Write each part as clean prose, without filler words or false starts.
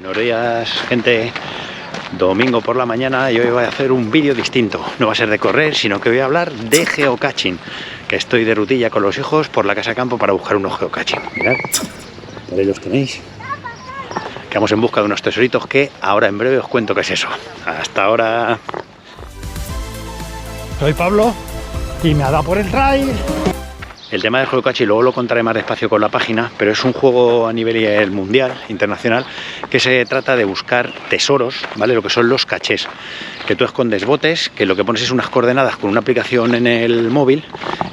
Buenos días, gente. Domingo por la mañana y hoy voy a hacer un vídeo distinto. No va a ser de correr, sino que voy a hablar de geocaching. Que estoy de rutilla con los hijos por la casa campo para buscar unos geocaching. Mirad, por ahí los tenéis. Que vamos en busca de unos tesoritos que ahora en breve os cuento qué es eso. Hasta ahora. Soy Pablo y me ha dado por el trail. El tema del geocaching luego lo contaré más despacio con la página, pero es un juego a nivel mundial, internacional, que se trata de buscar tesoros, ¿vale? Lo que son los cachés, que tú escondes botes, que lo que pones es unas coordenadas con una aplicación en el móvil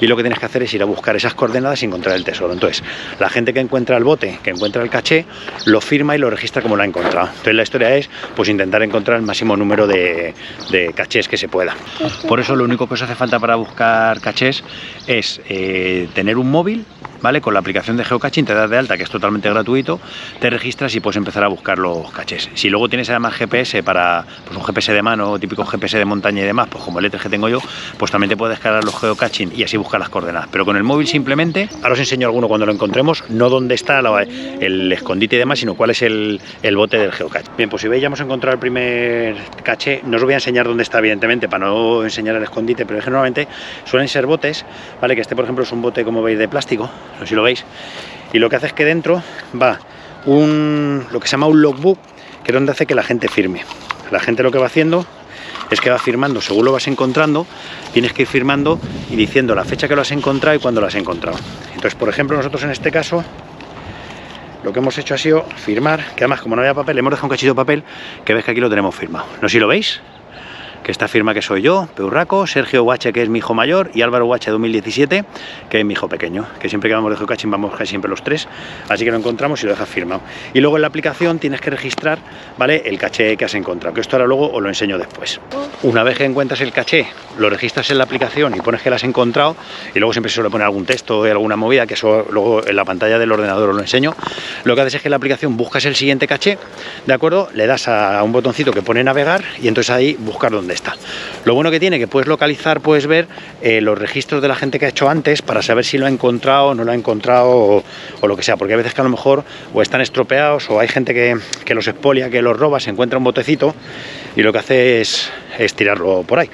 y lo que tienes que hacer es ir a buscar esas coordenadas y encontrar el tesoro. Entonces, la gente que encuentra el bote, que encuentra el caché, lo firma y lo registra como lo ha encontrado. Entonces, la historia es pues intentar encontrar el máximo número de cachés que se pueda. Por eso, lo único que os hace falta para buscar cachés es tener un móvil, ¿vale? Con la aplicación de geocaching te das de alta, que es totalmente gratuito, te registras y puedes empezar a buscar los cachés. Si luego tienes además GPS para pues un GPS de mano, típico GPS de montaña y demás, pues como el E3 que tengo yo, pues también te puedes descargar los geocaching y así buscar las coordenadas. Pero con el móvil simplemente, ahora os enseño alguno cuando lo encontremos, no dónde está el escondite y demás, sino cuál es el bote del geocaching. Bien, pues si veis ya hemos encontrado el primer caché. No os voy a enseñar dónde está, evidentemente, para no enseñar el escondite, pero generalmente suelen ser botes, ¿vale? Que este, por ejemplo, es un bote, como veis, de plástico, no sé si lo veis, y lo que hace es que dentro va lo que se llama un logbook, que es donde hace que la gente firme. La gente lo que va haciendo es que va firmando, según lo vas encontrando, tienes que ir firmando y diciendo la fecha que lo has encontrado y cuándo lo has encontrado. Entonces, por ejemplo, nosotros en este caso lo que hemos hecho ha sido firmar, que además como no había papel, hemos dejado un cachito de papel, que ves que aquí lo tenemos firmado. No sé si lo veis, que esta firma que soy yo, Peurraco, Sergio Guache, que es mi hijo mayor, y Álvaro Guache 2017, que es mi hijo pequeño, que siempre que vamos de geocaching vamos casi siempre los tres, así que lo encontramos y lo dejas firmado. Y luego en la aplicación tienes que registrar, ¿vale?, el caché que has encontrado, que esto ahora luego os lo enseño después. Una vez que encuentras el caché, lo registras en la aplicación y pones que lo has encontrado, y luego siempre se suele poner algún texto o alguna movida, que eso luego en la pantalla del ordenador os lo enseño. Lo que haces es que en la aplicación buscas el siguiente caché, ¿de acuerdo? Le das a un botoncito que pone navegar y entonces ahí buscar dónde está. Lo bueno que tiene que puedes localizar, puedes ver los registros de la gente que ha hecho antes para saber si lo ha encontrado o no lo ha encontrado o lo que sea, porque a veces que a lo mejor o están estropeados o hay gente que los expolia, que los roba, se encuentra un botecito y lo que hace es tirarlo por ahí.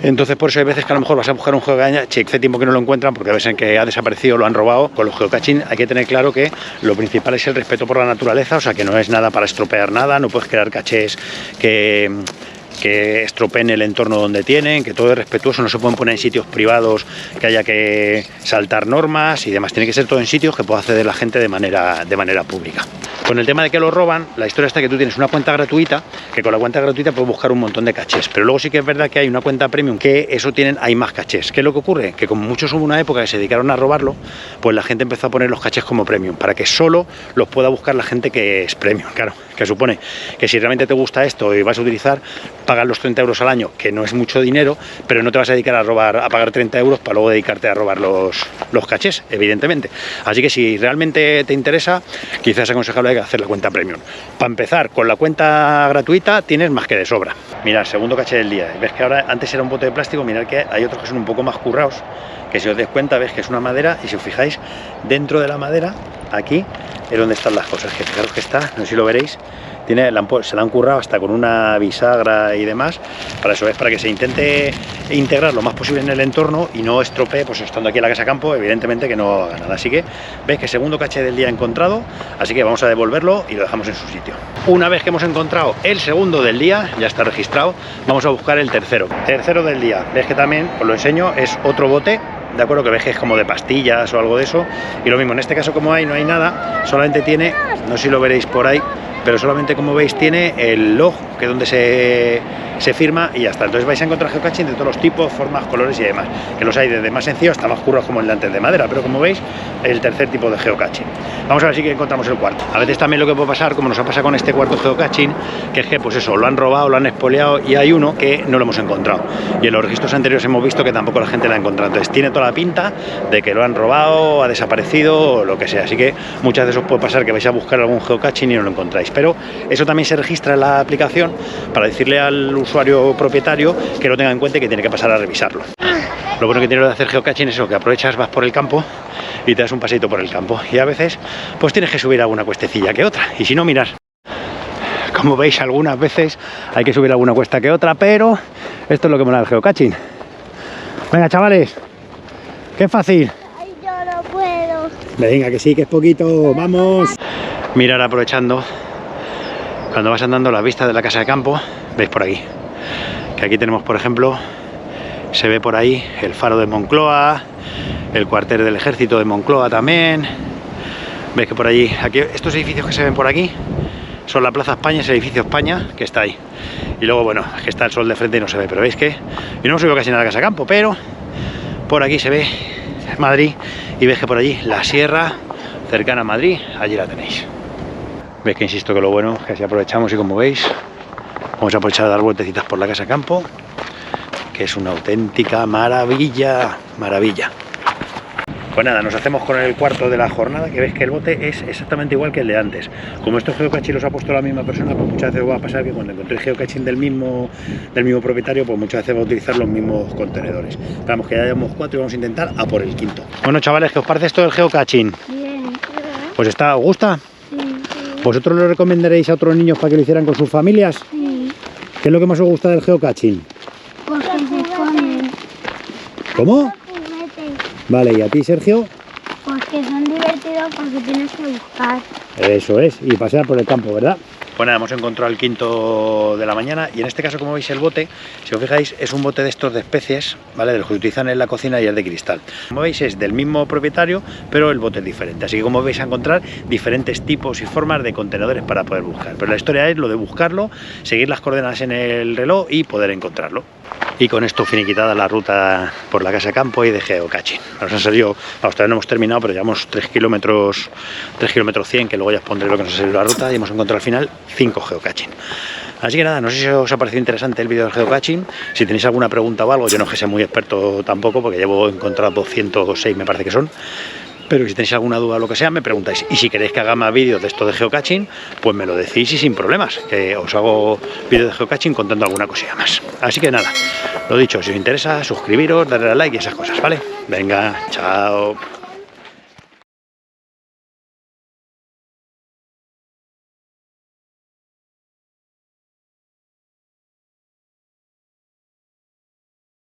Entonces por eso hay veces que a lo mejor vas a buscar un geocaching, hace tiempo que no lo encuentran porque a veces que ha desaparecido, lo han robado. Con los geocaching hay que tener claro que lo principal es el respeto por la naturaleza, o sea que no es nada para estropear nada, no puedes crear cachés que estropeen el entorno donde tienen, que todo es respetuoso, no se pueden poner en sitios privados que haya que saltar normas y demás, tiene que ser todo en sitios que pueda acceder la gente de manera pública. Con el tema de que lo roban, la historia está que tú tienes una cuenta gratuita, que con la cuenta gratuita puedes buscar un montón de cachés, pero luego sí que es verdad que hay una cuenta premium, que eso hay más cachés. ¿Qué es lo que ocurre? Que como muchos hubo una época que se dedicaron a robarlo, pues la gente empezó a poner los cachés como premium, para que solo los pueda buscar la gente que es premium, claro, que supone que si realmente te gusta esto y vas a utilizar, pagas los 30 euros al año, que no es mucho dinero, pero no te vas a dedicar a pagar 30 euros para luego dedicarte a robar los cachés, evidentemente. Así que si realmente te interesa, quizás es aconsejable hacer la cuenta premium. Para empezar, con la cuenta gratuita tienes más que de sobra. Mirad, segundo caché del día. Ves que ahora antes era un bote de plástico, mirad que hay otros que son un poco más currados, que si os dais cuenta ves que es una madera y si os fijáis dentro de la madera, aquí es donde están las cosas, que fijaros que está, no sé si lo veréis, se la han currado hasta con una bisagra y demás, para eso es, para que se intente integrar lo más posible en el entorno y no estropee, pues estando aquí en la casa campo, evidentemente que no haga nada. Así que veis que segundo caché del día encontrado, así que vamos a devolverlo y lo dejamos en su sitio. Una vez que hemos encontrado el segundo del día, ya está registrado, vamos a buscar el tercero. Tercero del día, ves que también, os lo enseño, es otro bote, de acuerdo, que ves que es como de pastillas o algo de eso, y lo mismo, en este caso como no hay nada, solamente tiene, no sé si lo veréis por ahí, pero solamente, como veis, tiene el log, que es donde se firma y ya está. Entonces vais a encontrar geocaching de todos los tipos, formas, colores y demás, que los hay desde más sencillos hasta más curros como el de antes de madera, pero como veis, el tercer tipo de geocaching. Vamos a ver si encontramos el cuarto. A veces también lo que puede pasar, como nos ha pasado con este cuarto geocaching, que es que pues eso, lo han robado, lo han expoliado y hay uno que no lo hemos encontrado. Y en los registros anteriores hemos visto que tampoco la gente lo ha encontrado. Entonces tiene toda la pinta de que lo han robado, ha desaparecido o lo que sea. Así que muchas veces os puede pasar que vais a buscar algún geocaching y no lo encontráis. Pero eso también se registra en la aplicación para decirle al usuario propietario que lo tenga en cuenta y que tiene que pasar a revisarlo. Lo bueno que tiene de hacer geocaching es eso, que aprovechas, vas por el campo y te das un paseito por el campo. Y a veces pues tienes que subir alguna cuestecilla que otra. Y si no, mirar. como veis, algunas veces hay que subir alguna cuesta que otra, pero esto es lo que mola el geocaching. Venga, chavales, qué fácil. Ay, yo no puedo. Venga, que sí, que es poquito, vamos. Mirar aprovechando, cuando vas andando las vistas de la casa de campo, veis por aquí, que aquí tenemos, por ejemplo, se ve por ahí el faro de Moncloa, el cuartel del ejército de Moncloa también. Veis que por allí, aquí, estos edificios que se ven por aquí, son la Plaza España, es el edificio España, que está ahí. Y luego, bueno, es que está el sol de frente y no se ve, pero veis que yo no hemos subido casi nada a la casa de campo, pero por aquí se ve Madrid y veis que por allí la sierra cercana a Madrid, allí la tenéis. Veis que insisto que lo bueno es que si aprovechamos y como veis, vamos a aprovechar a dar vueltecitas por la casa de campo, que es una auténtica maravilla, maravilla. Pues nada, nos hacemos con el cuarto de la jornada, que veis que el bote es exactamente igual que el de antes. Como estos geocaching los ha puesto la misma persona, pues muchas veces va a pasar que cuando encontréis geocaching del mismo propietario, pues muchas veces va a utilizar los mismos contenedores. Vamos, que ya llevamos 4 y vamos a intentar a por el quinto. Bueno, chavales, ¿qué os parece esto del geocaching? Bien. Pues está, ¿os gusta? Sí. ¿Vosotros lo recomendaréis a otros niños para que lo hicieran con sus familias? Sí. ¿Qué es lo que más os gusta del geocaching? Porque se comen. ¿Cómo? Juguetes. Vale, ¿y a ti, Sergio? Porque son divertidos porque tienes que buscar. Eso es, y pasear por el campo, ¿verdad? Pues nada, hemos encontrado el quinto de la mañana y en este caso, como veis, el bote, si os fijáis, es un bote de estos de especies, ¿vale? De los que utilizan en la cocina y el de cristal. Como veis, es del mismo propietario, pero el bote es diferente. Así que, como vais a encontrar diferentes tipos y formas de contenedores para poder buscar. Pero la historia es lo de buscarlo, seguir las coordenadas en el reloj y poder encontrarlo. Y con esto finiquitada la ruta por la casa de campo y de geocaching. Nos han salido, vamos, todavía no hemos terminado, pero llevamos 3 kilómetros 100, que luego ya os pondré lo que nos ha salido la ruta, y hemos encontrado al final 5 geocaching. Así que nada, no sé si os ha parecido interesante el vídeo del geocaching. Si tenéis alguna pregunta o algo, yo no es que sea muy experto tampoco, porque llevo encontrado 206, me parece que son. Pero si tenéis alguna duda o lo que sea, me preguntáis. Y si queréis que haga más vídeos de esto de geocaching, pues me lo decís y sin problemas, que os hago vídeos de geocaching contando alguna cosilla más. Así que nada, lo dicho, si os interesa, suscribiros, darle a like y esas cosas, ¿vale? Venga, chao.